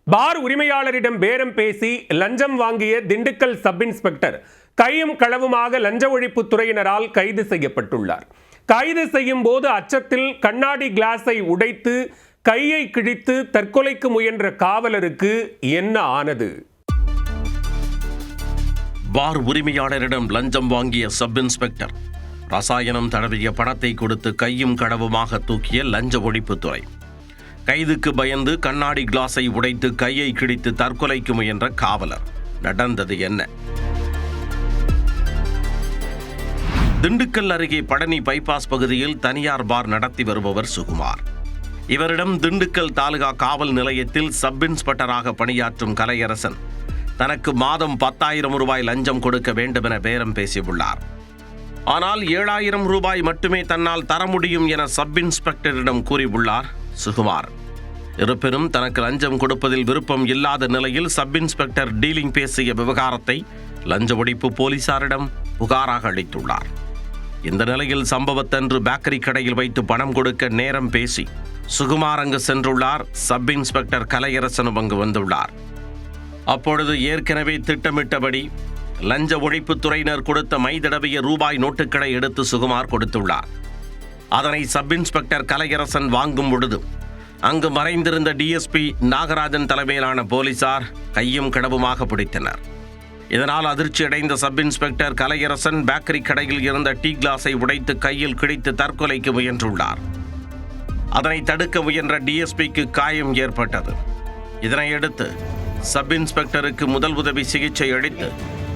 பார் உரிமையாளரிடம் பேரம் பேசி லஞ்சம் வாங்கிய திண்டுக்கல் சப் இன்ஸ்பெக்டர் கையும் களவுமாக லஞ்ச ஒழிப்பு துறையினரால் கைது செய்யப்பட்டுள்ளார். கைது செய்யும் போது அச்சத்தில் கண்ணாடி கிளாஸை உடைத்து கையை கிழித்து தற்கொலைக்கு முயன்ற காவலருக்கு என்ன ஆனது? பார் உரிமையாளரிடம் லஞ்சம் வாங்கிய சப் இன்ஸ்பெக்டர் ரசாயனம் தடவிய பணத்தை கொடுத்து கையும் களவுமாக தூக்கிய லஞ்ச ஒழிப்புத்துறை. கைதுக்கு பயந்து கண்ணாடி கிளாஸை உடைத்து கையை கிழித்து தற்கொலைக்கு முயன்ற காவலர். நடந்தது என்ன? திண்டுக்கல் அருகே பழனி பைபாஸ் பகுதியில் தனியார் பார் நடத்தி வருபவர் சுகுமார். இவரிடம் திண்டுக்கல் தாலுகா காவல் நிலையத்தில் சப் இன்ஸ்பெக்டராக பணியாற்றும் கலையரசன் தனக்கு மாதம் 10,000 ரூபாய் லஞ்சம் கொடுக்க வேண்டும் என பேரம் பேசியுள்ளார். ஆனால் 7,000 ரூபாய் மட்டுமே தன்னால் தர முடியும் என சப் இன்ஸ்பெக்டரிடம் கூறியுள்ளார் சுகுமார். இருப்பினும் தனக்கு லஞ்சம் கொடுப்பதில் விருப்பம் இல்லாத நிலையில் சப் இன்ஸ்பெக்டர் டீலிங் பேசிய விவகாரத்தை லஞ்ச ஒழிப்பு போலீசாரிடம் புகாராக அளித்துள்ளார். இந்த நிலையில் சம்பவத்தன்று பேக்கரி கடையில் வைத்து பணம் கொடுக்க நேரம் பேசி சுகுமார் அங்கு சென்றுள்ளார். சப் இன்ஸ்பெக்டர் கலையரசனும் அங்கு வந்துள்ளார். அப்பொழுது ஏற்கனவே திட்டமிட்டபடி லஞ்ச ஒழிப்புத்துறையினர் கொடுத்த மைதடவிய ரூபாய் நோட்டுக்களை எடுத்து சுகுமார் கொடுத்துள்ளார். அதனை சப் இன்ஸ்பெக்டர் கலையரசன் வாங்கும் பொழுது அங்கு மறைந்திருந்த டிஎஸ்பி நாகராஜன் தலைமையிலான போலீசார் கையும் களவுமாக பிடித்தனர். இதனால் அதிர்ச்சியடைந்த சப் இன்ஸ்பெக்டர் கலையரசன் பேக்கரி கடையில் இருந்த டீ கிளாஸை உடைத்து கையில் கிழித்து தற்கொலைக்கு முயன்றுள்ளார். அதனை தடுக்க முயன்ற டிஎஸ்பிக்கு காயம் ஏற்பட்டது. இதனையடுத்து சப் இன்ஸ்பெக்டருக்கு முதல் உதவி சிகிச்சை அளித்து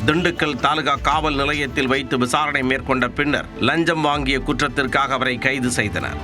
திண்டுக்கல் தாலுகா காவல் நிலையத்தில் வைத்து விசாரணை மேற்கொண்ட பின்னர் லஞ்சம் வாங்கிய குற்றத்திற்காக அவரை கைது செய்தனர்.